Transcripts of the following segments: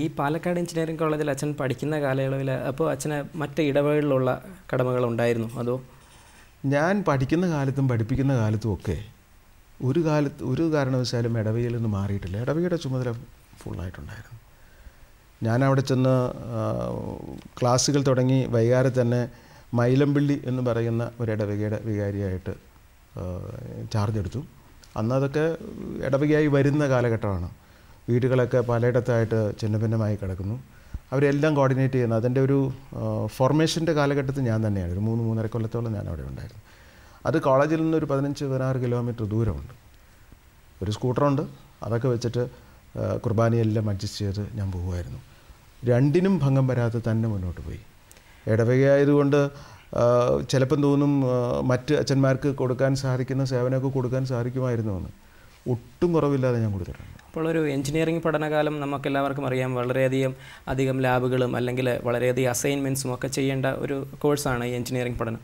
ഈ പാലക്കാട് എഞ്ചിനീയറിംഗ് കോളേജിൽ അച്ഛൻ പഠിക്കുന്ന കാലയളവിൽ അപ്പോൾ അച്ഛന് മറ്റ് ഇടവകളിലുള്ള കടമകളുണ്ടായിരുന്നു അതോ? ഞാൻ പഠിക്കുന്ന കാലത്തും പഠിപ്പിക്കുന്ന കാലത്തും ഒക്കെ ഒരു കാരണവശാലും ഇടവകയിൽ നിന്ന് മാറിയിട്ടില്ല. ഇടവകയുടെ ചുമതല ഫുള്ളായിട്ടുണ്ടായിരുന്നു. ഞാനവിടെ ചെന്ന് ക്ലാസ്സുകൾ തുടങ്ങി വൈകാതെ തന്നെ മൈലമ്പള്ളി എന്ന് പറയുന്ന ഒരു ഇടവകയുടെ വികാരിയായിട്ട് ചാർജ് എടുത്തു. അന്നതൊക്കെ ഇടവകയായി വരുന്ന കാലഘട്ടമാണ്. വീടുകളൊക്കെ പലയിടത്തായിട്ട് ചിന്നഭിന്നമായി കിടക്കുന്നു. അവരെല്ലാം കോർഡിനേറ്റ് ചെയ്യുന്നത് അതിൻ്റെ ഒരു ഫോർമേഷൻ്റെ കാലഘട്ടത്തിൽ ഞാൻ തന്നെയാണ്. ഒരു 3-3.5 കൊല്ലത്തോളം ഞാൻ അവിടെ ഉണ്ടായിരുന്നു. അത് കോളേജിൽ നിന്നൊരു 15-16 കിലോമീറ്റർ ദൂരമുണ്ട്. ഒരു സ്കൂട്ടറുണ്ട്, അതൊക്കെ വെച്ചിട്ട് കുർബാനയെല്ലാം അഡ്ജസ്റ്റ് ചെയ്ത് ഞാൻ പോകുമായിരുന്നു. രണ്ടിനും ഭംഗം വരാതെ തന്നെ മുന്നോട്ട് പോയി. ഇടവകയായതുകൊണ്ട് ചിലപ്പം തോന്നും മറ്റ് അച്ഛന്മാർക്ക് കൊടുക്കാൻ സാധിക്കുന്ന സേവനമൊക്കെ കൊടുക്കാൻ സാധിക്കുമായിരുന്നു എന്ന്. ഒട്ടും കുറവില്ലാതെ ഞാൻ കൊടുത്തിട്ടുണ്ട്. അപ്പോൾ ഒരു എഞ്ചിനീയറിംഗ് പഠനകാലം നമുക്കെല്ലാവർക്കും അറിയാം, വളരെയധികം ലാബുകളും അല്ലെങ്കിൽ വളരെയധികം അസൈൻമെൻറ്റ്സും ഒക്കെ ചെയ്യേണ്ട ഒരു കോഴ്സാണ് ഈ എഞ്ചിനീയറിംഗ് പഠനം.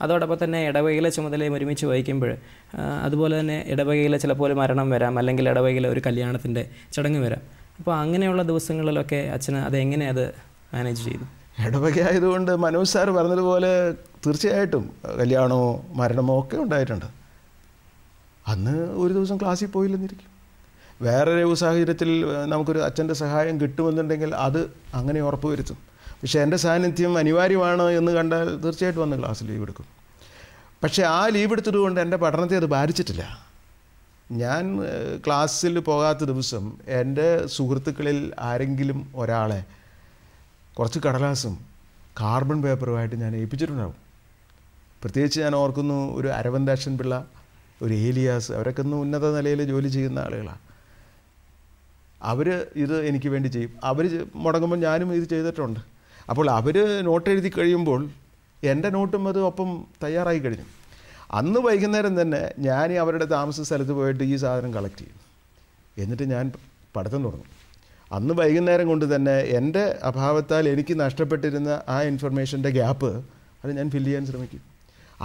അതോടൊപ്പം തന്നെ ഇടവകയിലെ ചുമതലയും ഒരുമിച്ച് വഹിക്കുമ്പോൾ അതുപോലെ തന്നെ ഇടവകയിലെ ചിലപ്പോൾ മരണം വരാം, അല്ലെങ്കിൽ ഇടവകയിലെ ഒരു കല്യാണത്തിൻ്റെ ചടങ്ങ് വരാം. അപ്പോൾ അങ്ങനെയുള്ള ദിവസങ്ങളിലൊക്കെ അച്ഛന് അതെങ്ങനെ അത് മാനേജ് ചെയ്തു? ഇടവകയായതുകൊണ്ട് മനോജ് സാർ പറഞ്ഞതുപോലെ തീർച്ചയായിട്ടും കല്യാണമോ മരണമോ ഒക്കെ ഉണ്ടായിട്ടുണ്ട്. അന്ന് ഒരു ദിവസം ക്ലാസ്സിൽ പോയില്ലെന്നിരിക്കും. വേറൊരു സാഹചര്യത്തിൽ നമുക്കൊരു അച്ഛൻ്റെ സഹായം കിട്ടുമെന്നുണ്ടെങ്കിൽ അത് അങ്ങനെ ഉറപ്പ് വരുത്തും. പക്ഷേ എൻ്റെ സാന്നിധ്യം അനിവാര്യമാണ് എന്ന് കണ്ടാൽ തീർച്ചയായിട്ടും വന്ന് ക്ലാസ്സിൽ ലീവ് എടുക്കും. പക്ഷേ ആ ലീവ് എടുത്തതുകൊണ്ട് എൻ്റെ പഠനത്തെ അത് ബാധിച്ചിട്ടില്ല. ഞാൻ ക്ലാസ്സിൽ പോകാത്ത ദിവസം എൻ്റെ സുഹൃത്തുക്കളിൽ ആരെങ്കിലും ഒരാളെ കുറച്ച് കടലാസും കാർബൺ പേപ്പറുമായിട്ട് ഞാൻ ഏൽപ്പിച്ചിട്ടുണ്ടാവും. പ്രത്യേകിച്ച് ഞാൻ ഓർക്കുന്നു, ഒരു അരവിന്ദാക്ഷൻ പിള്ള, ഒരു ഏലിയാസ്, അവരൊക്കെ ഒന്ന് ഉന്നത നിലയിൽ ജോലി ചെയ്യുന്ന ആളുകളാണ്. അവർ ഇത് എനിക്ക് വേണ്ടി ചെയ്യും. അവർ മുടങ്ങുമ്പോൾ ഞാനും ഇത് ചെയ്തിട്ടുണ്ട്. അപ്പോൾ അവർ നോട്ട് എഴുതി കഴിയുമ്പോൾ എൻ്റെ നോട്ടും അത് ഒപ്പം തയ്യാറായി കഴിഞ്ഞു. അന്ന് വൈകുന്നേരം തന്നെ ഞാൻ അവരുടെ താമസ സ്ഥലത്ത് പോയിട്ട് ഈ സാധനം കളക്ട് ചെയ്യും. എന്നിട്ട് ഞാൻ പഠിത്തം തുടങ്ങും. അന്ന് വൈകുന്നേരം കൊണ്ട് തന്നെ എൻ്റെ അഭാവത്താൽ എനിക്ക് നഷ്ടപ്പെട്ടിരുന്ന ആ ഇൻഫർമേഷൻ്റെ ഗ്യാപ്പ് അത് ഞാൻ ഫില്ല് ചെയ്യാൻ ശ്രമിക്കും.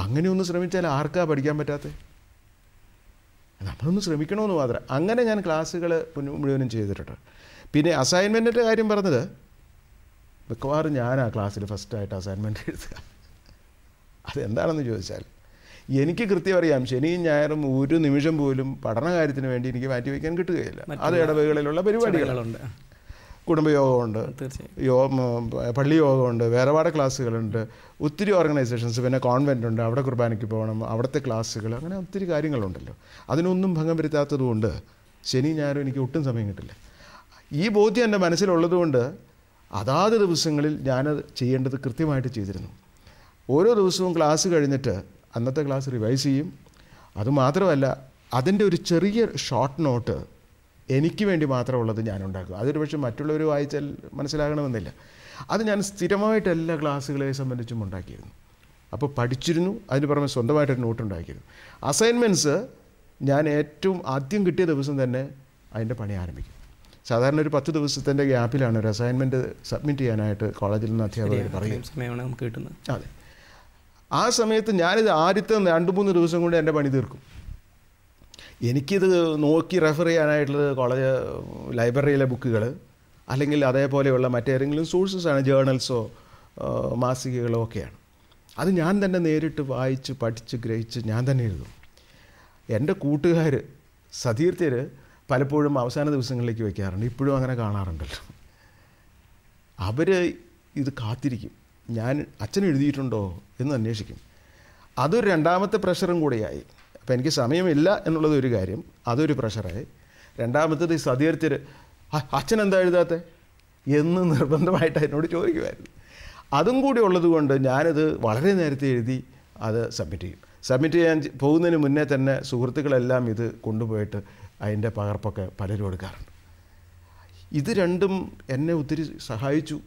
അങ്ങനെയൊന്ന് ശ്രമിച്ചാൽ ആർക്കാ പഠിക്കാൻ പറ്റാത്തത്? നമ്മളൊന്ന് ശ്രമിക്കണമെന്ന് മാത്രം. അങ്ങനെ ഞാൻ ക്ലാസ്സുകൾ മുഴുവനും ചെയ്തിട്ടുണ്ട്. പിന്നെ അസൈൻമെൻറ്റിൻ്റെ കാര്യം പറഞ്ഞത്, മിക്കവാറും ഞാൻ ആ ക്ലാസ്സിൽ ഫസ്റ്റായിട്ട് അസൈൻമെൻറ്റ് എഴുതുക. അതെന്താണെന്ന് ചോദിച്ചാൽ എനിക്ക് കൃത്യം അറിയാം, ശനിയും ഞായറും ഒരു നിമിഷം പോലും പഠന കാര്യത്തിന് വേണ്ടി എനിക്ക് മാറ്റിവെക്കാൻ കിട്ടുകയില്ല. അത് ഇടവകളിലുള്ള പരിപാടികളുണ്ട്, കുടുംബയോഗമുണ്ട്, പള്ളി യോഗമുണ്ട്, വേറെപാട് ക്ലാസ്സുകളുണ്ട്, ഒത്തിരി ഓർഗനൈസേഷൻസ്, പിന്നെ കോൺവെൻ്റ് ഉണ്ട്, അവിടെ കുർബാനയ്ക്ക് പോകണം, അവിടുത്തെ ക്ലാസ്സുകൾ, അങ്ങനെ ഒത്തിരി കാര്യങ്ങളുണ്ടല്ലോ. അതിനൊന്നും ഭംഗം വരുത്താത്തതുകൊണ്ട് ശനി ഞായറും എനിക്ക് ഒട്ടും സമയം കിട്ടില്ല. ഈ ബോധ്യം എൻ്റെ മനസ്സിലുള്ളതുകൊണ്ട് അതാത് ദിവസങ്ങളിൽ ഞാനത് ചെയ്യേണ്ടത് കൃത്യമായിട്ട് ചെയ്തിരുന്നു. ഓരോ ദിവസവും ക്ലാസ് കഴിഞ്ഞിട്ട് അന്നത്തെ ക്ലാസ് റിവൈസ് ചെയ്യും. അതുമാത്രമല്ല, അതിൻ്റെ ഒരു ചെറിയ ഷോർട്ട് നോട്ട് എനിക്ക് വേണ്ടി മാത്രമുള്ളത് ഞാനുണ്ടാക്കും. അതൊരു പക്ഷേ മറ്റുള്ളവർ വായിച്ചാൽ മനസ്സിലാകണമെന്നില്ല. അത് ഞാൻ സ്ഥിരമായിട്ട് എല്ലാ ക്ലാസ്സുകളെ സംബന്ധിച്ചും ഉണ്ടാക്കിയിരുന്നു. അപ്പോൾ പഠിച്ചിരുന്നു, അതിന് പുറമെ സ്വന്തമായിട്ടൊരു നോട്ട് ഉണ്ടാക്കിയിരുന്നു. അസൈൻമെൻറ്റ്സ് ഞാൻ ഏറ്റവും ആദ്യം കിട്ടിയ ദിവസം തന്നെ അതിൻ്റെ പണി ആരംഭിക്കും. സാധാരണ ഒരു 10 ദിവസത്തിൻ്റെ ഗ്യാപ്പിലാണ് ഒരു അസൈൻമെൻറ്റ് സബ്മിറ്റ് ചെയ്യാനായിട്ട് കോളേജിൽ നിന്ന് അധ്യാപകർ പറയും. അതെ, ആ സമയത്ത് ഞാനിത് ആദ്യത്തെ 2-3 ദിവസം കൊണ്ട് എൻ്റെ പണി തീർക്കും. എനിക്കിത് നോക്കി റെഫർ ചെയ്യാനായിട്ടുള്ളത് കോളേജ് ലൈബ്രറിയിലെ ബുക്കുകൾ, അല്ലെങ്കിൽ അതേപോലെയുള്ള മറ്റേതെങ്കിലും സോഴ്സസാണ്, ജേർണൽസോ മാസികകളോ ഒക്കെയാണ്. അത് ഞാൻ തന്നെ നേരിട്ട് വായിച്ച് പഠിച്ച് ഗ്രഹിച്ച് ഞാൻ തന്നെ എഴുതും. എൻ്റെ കൂട്ടുകാർ സതീർത്ഥ്യർ പലപ്പോഴും അവസാന ദിവസങ്ങളിലേക്ക് വയ്ക്കാറുണ്ട്. ഇപ്പോഴും അങ്ങനെ കാണാറുണ്ടല്ലോ. അവർ ഇത് കാത്തിരിക്കും, ഞാൻ അച്ഛൻ എഴുതിയിട്ടുണ്ടോ എന്ന് അന്വേഷിക്കും. അതൊരു രണ്ടാമത്തെ പ്രഷറും കൂടിയായി. അപ്പോൾ എനിക്ക് സമയമില്ല എന്നുള്ളത് ഒരു കാര്യം, അതൊരു പ്രഷറായി. രണ്ടാമത്തത് ഈ സതീർത്ഥ്യർ അച്ഛൻ എന്താ എഴുതാത്തത് എന്ന് നിർബന്ധമായിട്ട് എന്നോട് ചോദിക്കുമായിരുന്നു. അതും കൂടി ഉള്ളതുകൊണ്ട് ഞാനത് വളരെ നേരത്തെ എഴുതി അത് സബ്മിറ്റ് ചെയ്യും. സബ്മിറ്റ് ചെയ്യാൻ പോകുന്നതിന് മുന്നേ തന്നെ സുഹൃത്തുക്കളെല്ലാം ഇത് കൊണ്ടുപോയിട്ട് അതിൻ്റെ പകർപ്പൊക്കെ പലരും എടുക്കാറുണ്ട്. ഇത് രണ്ടും എന്നെ ഒത്തിരി സഹായിച്ചു.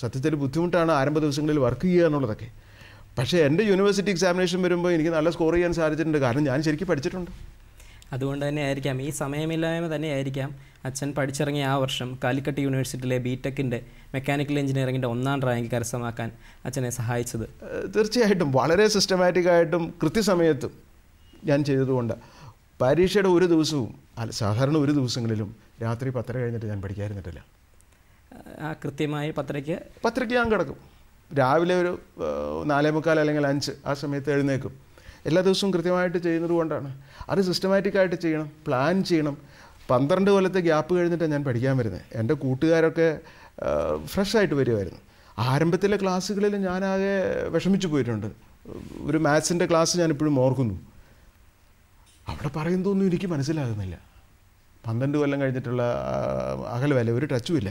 സത്യത്തിൽ ബുദ്ധിമുട്ടാണ് ആരംഭ ദിവസങ്ങളിൽ വർക്ക് ചെയ്യുക എന്നുള്ളതൊക്കെ. പക്ഷേ എൻ്റെ യൂണിവേഴ്സിറ്റി എക്സാമിനേഷൻ വരുമ്പോൾ എനിക്ക് നല്ല സ്കോർ ചെയ്യാൻ സാധിച്ചിട്ടുണ്ട്. കാരണം ഞാൻ ശരിക്കും പഠിച്ചിട്ടുണ്ട്. അതുകൊണ്ട് തന്നെ ആയിരിക്കാം, ഈ സമയമില്ലായ്മ തന്നെയായിരിക്കാം അച്ഛൻ പഠിച്ചിറങ്ങിയ ആ വർഷം കാലിക്കറ്റ് യൂണിവേഴ്സിറ്റിയിലെ ബിടെക്കിൻ്റെ മെക്കാനിക്കൽ എഞ്ചിനീയറിങ്ങിൻ്റെ 1ാം റാങ്ക് കരസ്ഥമാക്കാൻ അച്ഛനെ സഹായിച്ചത്. തീർച്ചയായിട്ടും വളരെ സിസ്റ്റമാറ്റിക്കായിട്ടും കൃത്യസമയത്തും ഞാൻ ചെയ്തതുകൊണ്ട് പരീക്ഷയുടെ ഒരു ദിവസവും സാധാരണ ഒരു ദിവസങ്ങളിലും രാത്രി 10 കഴിഞ്ഞിട്ട് ഞാൻ പഠിക്കാതിരുന്നിട്ടില്ല. ആ കൃത്യമായ പത്രയ്ക്ക് ഞാൻ കിടക്കും. രാവിലെ ഒരു 4:45 അല്ലെങ്കിൽ 5 ആ സമയത്ത് എഴുന്നേക്കും. എല്ലാ ദിവസവും കൃത്യമായിട്ട് ചെയ്യുന്നത് കൊണ്ടാണ്. അത് സിസ്റ്റമാറ്റിക്കായിട്ട് ചെയ്യണം, പ്ലാൻ ചെയ്യണം. 12 കൊല്ലത്തെ ഗ്യാപ്പ് കഴിഞ്ഞിട്ടാണ് ഞാൻ പഠിക്കാൻ വരുന്നത്. എൻ്റെ കൂട്ടുകാരൊക്കെ ഫ്രഷായിട്ട് വരുമായിരുന്നു. ആരംഭത്തിലെ ക്ലാസ്സുകളിൽ ഞാനാകെ വിഷമിച്ചു പോയിട്ടുണ്ട്. ഒരു മാത്സിൻ്റെ ക്ലാസ് ഞാനിപ്പോഴും ഓർക്കുന്നു. അവിടെ പറയുന്നതൊന്നും എനിക്ക് മനസ്സിലാകുന്നില്ല. 12 കൊല്ലം കഴിഞ്ഞിട്ടുള്ള അകലമല്ല, ഒരു ടച്ചുമില്ല.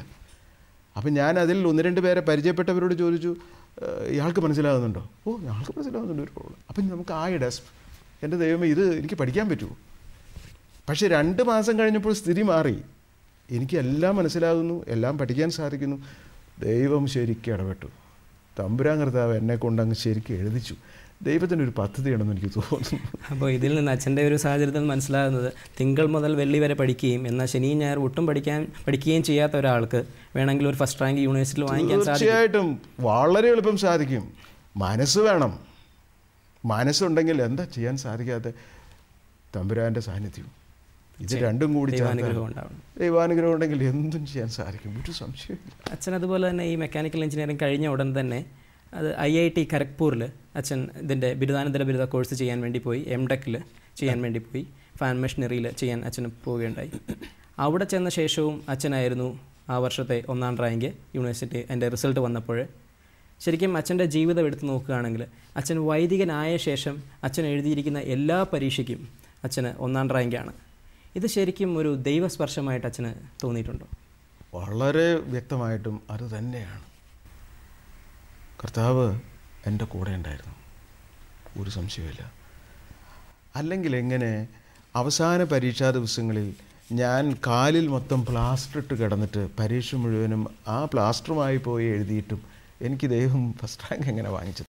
അപ്പം ഞാൻ അതിൽ 1-2 പേരെ പരിചയപ്പെട്ടവരോട് ചോദിച്ചു, ഇയാൾക്ക് മനസ്സിലാകുന്നുണ്ടോ? ഓ, ഞങ്ങൾക്ക് മനസ്സിലാകുന്നുണ്ട്, ഒരു പ്രോബ്ലം. അപ്പം നമുക്ക് എൻ്റെ ദൈവമേ, ഇത് എനിക്ക് പഠിക്കാൻ പറ്റുമോ? പക്ഷേ 2 മാസം കഴിഞ്ഞപ്പോൾ സ്ഥിതി മാറി. എനിക്ക് എല്ലാം മനസ്സിലാകുന്നു, എല്ലാം പഠിക്കാൻ സാധിക്കുന്നു. ദൈവം ശരിക്കും ഇടപെട്ടു. തമ്പുരാൻ കർത്താവ് എന്നെ കൊണ്ടങ്ങ് ശരിക്കും എഴുതിച്ചു. ദൈവത്തിനൊരു പദ്ധതിയാണെന്ന് എനിക്ക് തോന്നുന്നു. അപ്പോൾ ഇതിൽ നിന്ന് അച്ഛൻ്റെ ഒരു സാഹചര്യത്തിൽ മനസ്സിലാകുന്നത്, തിങ്കൾ മുതൽ വെള്ളി വരെ പഠിക്കുകയും എന്നാൽ ശനിയും ഞായർ ഒട്ടും പഠിക്കുകയും ചെയ്യാത്ത ഒരാൾക്ക് വേണമെങ്കിൽ ഒരു ഫസ്റ്റ് റാങ്ക് യൂണിവേഴ്സിറ്റിയിൽ വാങ്ങിക്കാൻ സാധിക്കും. തീർച്ചയായിട്ടും വളരെ എളുപ്പം സാധിക്കും. മനസ്സ് വേണം. മനസ്സുണ്ടെങ്കിൽ എന്താ ചെയ്യാൻ സാധിക്കാത്ത? തമ്പുരാൻ്റെ സാന്നിധ്യം, ഇത് രണ്ടും കൂടി ദൈവാനുഗ്രഹം ഉണ്ടെങ്കിൽ എന്തും ചെയ്യാൻ സാധിക്കും, ഒരു സംശയമില്ല. അച്ഛൻ അതുപോലെ തന്നെ ഈ മെക്കാനിക്കൽ എഞ്ചിനീയറിംഗ് കഴിഞ്ഞ ഉടൻ തന്നെ അത് IIT ഖരഗ്പൂരിൽ അച്ഛൻ ഇതിൻ്റെ ബിരുദാനന്തര ബിരുദ കോഴ്സ് ചെയ്യാൻ വേണ്ടി പോയി. MTech ചെയ്യാൻ വേണ്ടി പോയി. ഫാൻ മെഷീനറിയിൽ ചെയ്യാൻ അച്ഛന് പോവുകയുണ്ടായി. അവിടെ ചെന്ന ശേഷവും അച്ഛനായിരുന്നു ആ വർഷത്തെ 1ാം റാങ്ക് യൂണിവേഴ്സിറ്റി. എൻ്റെ റിസൾട്ട് വന്നപ്പോൾ ശരിക്കും അച്ഛൻ്റെ ജീവിതം എടുത്ത് നോക്കുകയാണെങ്കിൽ, അച്ഛൻ വൈദികനായ ശേഷം അച്ഛൻ എഴുതിയിരിക്കുന്ന എല്ലാ പരീക്ഷയ്ക്കും അച്ഛന് 1ാം റാങ്കാണ്. ഇത് ശരിക്കും ഒരു ദൈവസ്പർശമായിട്ട് അച്ഛന് തോന്നിയിട്ടുണ്ടോ? വളരെ വ്യക്തമായിട്ടും അത് തന്നെയാണ്. കർത്താവ് എൻ്റെ കൂടെ ഉണ്ടായിരുന്നു, ഒരു സംശയമില്ല. അല്ലെങ്കിൽ എങ്ങനെ അവസാന പരീക്ഷാ ദിവസങ്ങളിൽ ഞാൻ കാലിൽ മൊത്തം പ്ലാസ്റ്റർ ഇട്ട് കിടന്നിട്ട് പരീക്ഷ മുഴുവനും ആ പ്ലാസ്റ്ററുമായി പോയി എഴുതിയിട്ടും എനിക്ക് ദൈവം ഫസ്റ്റ് റാങ്ക് എങ്ങനെ വാങ്ങിച്ചു